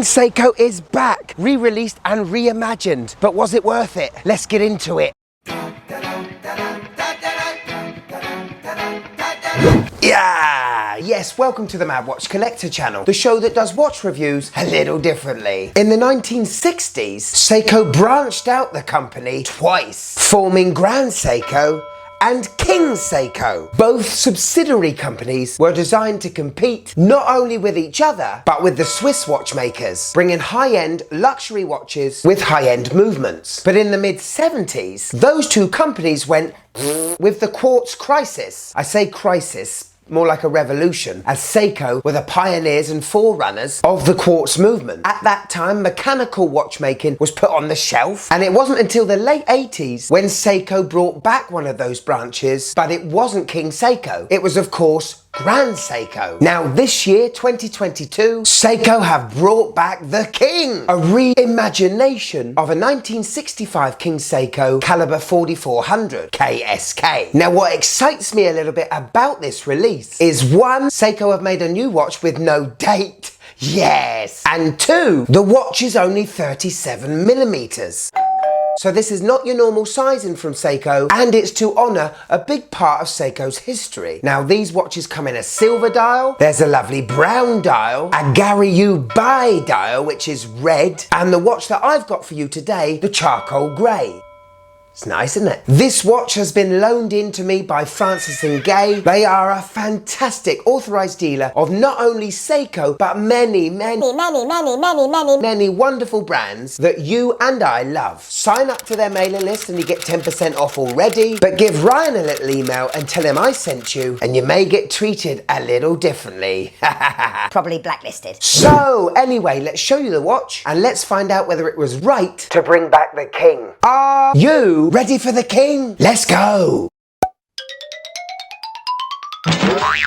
King Seiko is back, re-released and reimagined. But was it worth it? Let's get into it. Yeah! Yes, welcome to the Mad Watch Collector channel, the show that does watch reviews a little differently. In the 1960s, Seiko branched out the company twice, forming Grand Seiko and King Seiko. Both subsidiary companies were designed to compete not only with each other, but with the Swiss watchmakers, bringing high-end luxury watches with high-end movements. But in the mid-70s, those two companies went with the Quartz crisis. I say crisis, more like a revolution, as Seiko were the pioneers and forerunners of the Quartz movement. At that time, mechanical watchmaking was put on the shelf, and it wasn't until the late 80s when Seiko brought back one of those branches, but it wasn't King Seiko. It was, of course, Grand Seiko. Now this year, 2022, Seiko have brought back the King, a reimagination of a 1965 King Seiko calibre 4400 KSK. Now what excites me a little bit about this release is one, Seiko have made a new watch with no date. Yes! And two, the watch is only 37 millimeters. So this is not your normal sizing from Seiko, and it's to honour a big part of Seiko's history. Now these watches come in a silver dial, there's a lovely brown dial, a GAYE dial which is red, and the watch that I've got for you today, the charcoal grey. It's nice, isn't it? This watch has been loaned in to me by Francis and GAYE. They are a fantastic authorised dealer of not only Seiko, but many wonderful brands that you and I love. Sign up to their mailing list and you get 10% off already. But give Ryan a little email and tell him I sent you, and you may get treated a little differently. Probably blacklisted. So, anyway, let's show you the watch and let's find out whether it was right to bring back the King. Are you ready for the King? Let's go!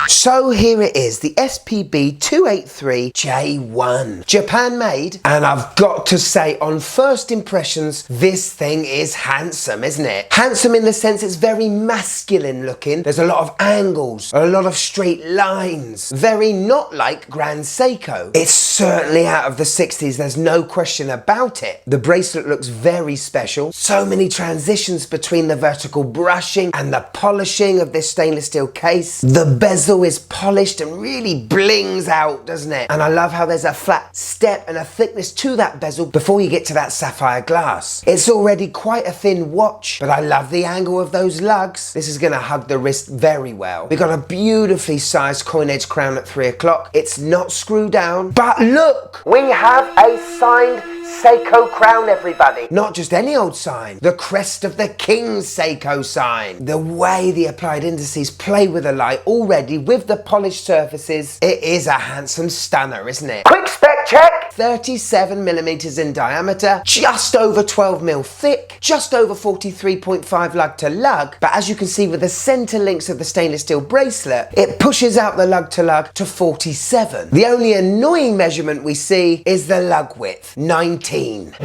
So here it is, the SPB 283J1. Japan made, and I've got to say, on first impressions, this thing is handsome, isn't it? Handsome in the sense it's very masculine looking. There's a lot of angles, a lot of straight lines. Very not like Grand Seiko. It's certainly out of the 60s, there's no question about it. The bracelet looks very special. So many transitions between the vertical brushing and the polishing of this stainless steel case. The bezel is polished and really blings out, doesn't it? And I love how there's a flat step and a thickness to that bezel before you get to that sapphire glass. It's already quite a thin watch, but I love the angle of those lugs. This is gonna hug the wrist very well. We've got a beautifully sized coin edge crown at 3 o'clock. It's not screwed down, but look, we have a signed Seiko crown, everybody. Not just any old sign, the crest of the King Seiko sign. The way the applied indices play with the light already with the polished surfaces, it is a handsome stunner, isn't it? Quick spec check! 37 millimeters in diameter, just over 12 mil thick, just over 43.5 lug to lug, but as you can see with the center links of the stainless steel bracelet, it pushes out the lug to lug to 47. The only annoying measurement we see is the lug width, 19.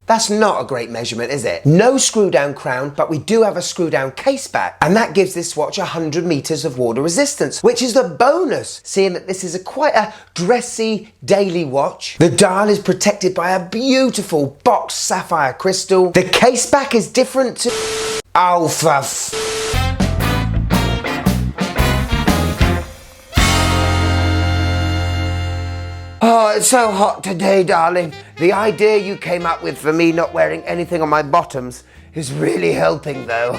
That's not a great measurement, is it? No screw down crown, but we do have a screw down case back, and that gives this watch 100 meters of water resistance, which is the bonus, seeing that this is quite a dressy daily watch. The dial is protected by a beautiful boxed sapphire crystal. The case back is different to... Oh, for Oh, it's so hot today, darling. The idea you came up with for me not wearing anything on my bottoms is really helping, though.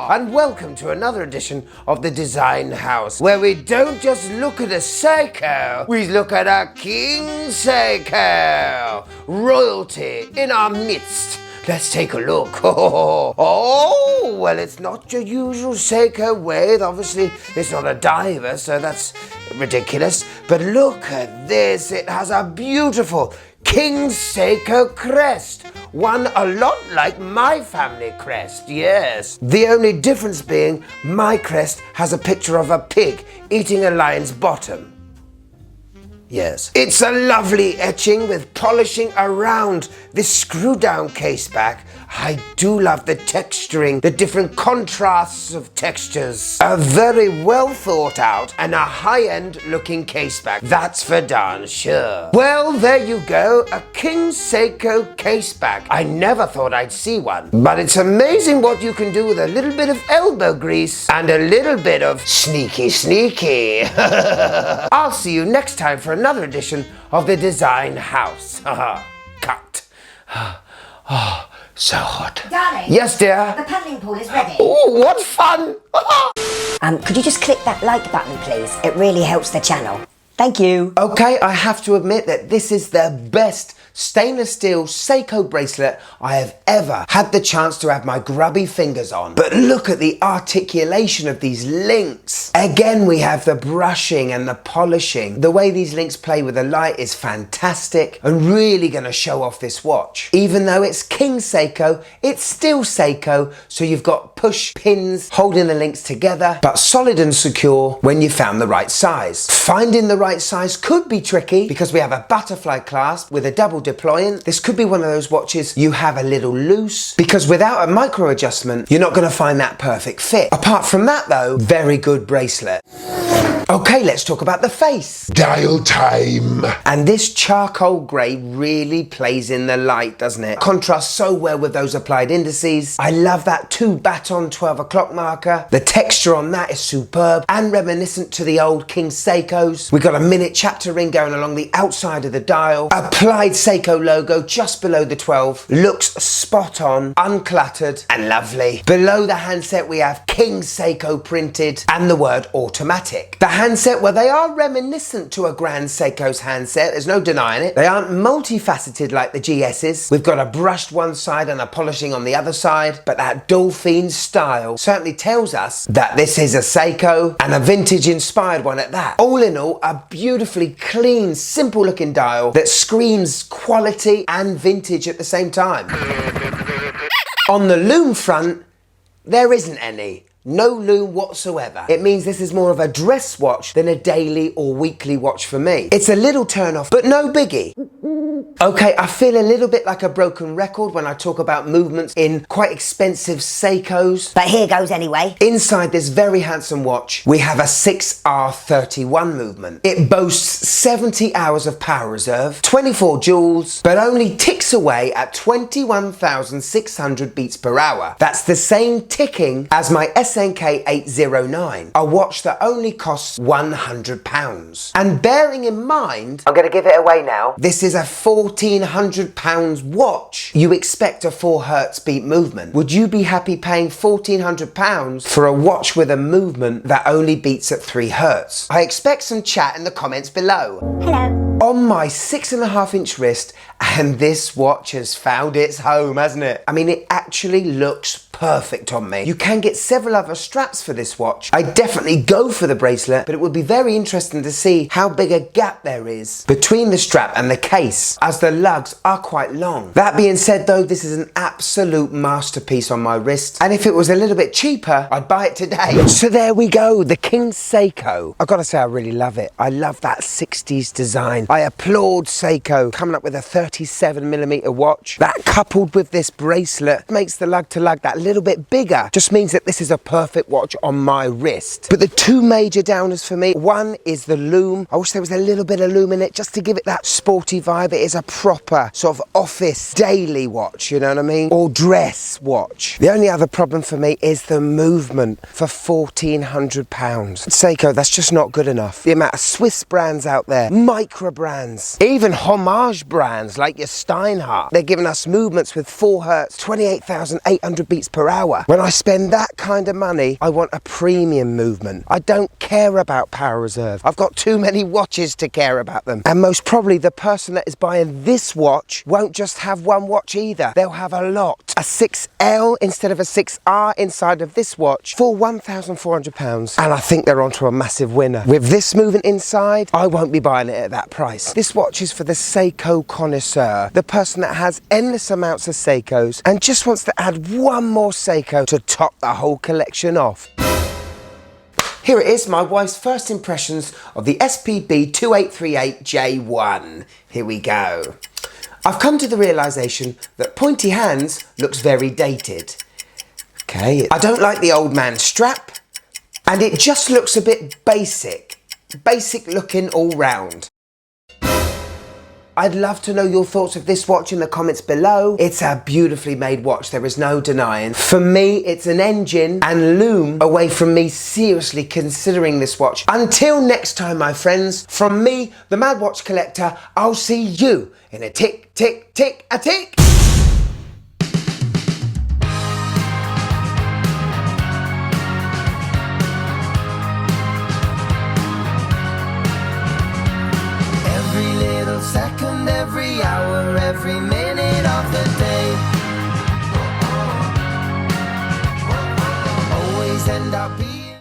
And welcome to another edition of the Design House, where we don't just look at a Seiko, we look at a King Seiko. Royalty in our midst. Let's take a look. Oh, well, it's not your usual Seiko way. Obviously, it's not a diver, so that's ridiculous. But look at this. It has a beautiful King Seiko crest. One a lot like my family crest, yes. The only difference being my crest has a picture of a pig eating a lion's bottom. Yes. It's a lovely etching with polishing around this screw down case back. I do love the texturing, the different contrasts of textures. A very well thought out and a high-end looking case bag. That's for darn sure. Well, there you go, a King Seiko case bag. I never thought I'd see one, but it's amazing what you can do with a little bit of elbow grease and a little bit of sneaky. I'll see you next time for another edition of the Design House. Cut. Oh, so hot. Darling. Yes, dear. The paddling pool is ready. Oh, what fun. Could you just click that like button, please? It really helps the channel. Thank you. Okay, I have to admit that this is the best stainless steel Seiko bracelet I have ever had the chance to have my grubby fingers on. But look at the articulation of these links. Again, we have the brushing and the polishing. The way these links play with the light is fantastic and really going to show off this watch. Even though it's King Seiko, it's still Seiko, so you've got push pins holding the links together, but solid and secure when you found the right size. Finding the right size could be tricky because we have a butterfly clasp with a double deployant. This could be one of those watches you have a little loose because without a micro adjustment, you're not going to find that perfect fit. Apart from that though, very good bracelet. Okay, let's talk about the face. Dial time. And this charcoal grey really plays in the light, doesn't it? Contrasts so well with those applied indices. I love that 2 baton 12 o'clock marker. The texture on that is superb and reminiscent to the old King Seikos. We've got a minute chapter ring going along the outside of the dial. Applied Seiko logo just below the 12. Looks spot on, uncluttered and lovely. Below the handset we have King Seiko printed and the word automatic. The handset, well, they are reminiscent to a Grand Seiko's handset, there's no denying it. They aren't multifaceted like the GS's. We've got a brushed one side and a polishing on the other side, but that Dolphin style certainly tells us that this is a Seiko and a vintage inspired one at that. All in all, a beautifully clean, simple looking dial that screams quality and vintage at the same time. On the lume front, there isn't any. No lume whatsoever. It means this is more of a dress watch than a daily or weekly watch for me. It's a little turn off, but no biggie. Okay, I feel a little bit like a broken record when I talk about movements in quite expensive Seikos. But here goes anyway. Inside this very handsome watch, we have a 6R31 movement. It boasts 70 hours of power reserve, 24 joules, but only ticks away at 21,600 beats per hour. That's the same ticking as my SNK 809, a watch that only costs £100. And bearing in mind, I'm going to give it away now, this is a £1,400 watch. You expect a 4 hertz beat movement. Would you be happy paying £1,400 for a watch with a movement that only beats at 3 hertz? I expect some chat in the comments below. Hello. On my 6.5-inch wrist, and this watch has found its home, hasn't it? I mean, it actually looks perfect on me. You can get several other straps for this watch. I definitely go for the bracelet, but it would be very interesting to see how big a gap there is between the strap and the case, as the lugs are quite long. That being said though, this is an absolute masterpiece on my wrist, and if it was a little bit cheaper, I'd buy it today. So there we go, the King Seiko. I've got to say I really love it. I love that 60s design. I applaud Seiko coming up with a 37mm watch. That coupled with this bracelet makes the lug to lug that little bit bigger. Just means that this is a perfect watch on my wrist. But the two major downers for me, one is the lume. I wish there was a little bit of lume in it just to give it that sporty vibe. It is a proper sort of office daily watch, you know what I mean? Or dress watch. The only other problem for me is the movement for £1,400. Seiko, that's just not good enough. The amount of Swiss brands out there, micro brands, even homage brands like your Steinhardt, they're giving us movements with 4 hertz, 28,800 beats per hour. When I spend that kind of money, I want a premium movement. I don't care about power reserve. I've got too many watches to care about them. And most probably the person that is buying this watch won't just have one watch either. They'll have a lot. A 6L instead of a 6R inside of this watch for £1,400. And I think they're onto a massive winner. With this movement inside, I won't be buying it at that price. This watch is for the Seiko connoisseur, the person that has endless amounts of Seikos and just wants to add one more Seiko to top the whole collection off. Here it is, my wife's first impressions of the SPB 2838J1. Here we go. I've come to the realisation that pointy hands looks very dated. Okay, I don't like the old man strap, and it just looks a bit basic looking all round. I'd love to know your thoughts of this watch in the comments below. It's a beautifully made watch, there is no denying. For me, it's an engine and loom away from me seriously considering this watch. Until next time, my friends, from me, the Mad Watch Collector, I'll see you in a tick, tick, tick, a tick. Every little second, every hour, every minute.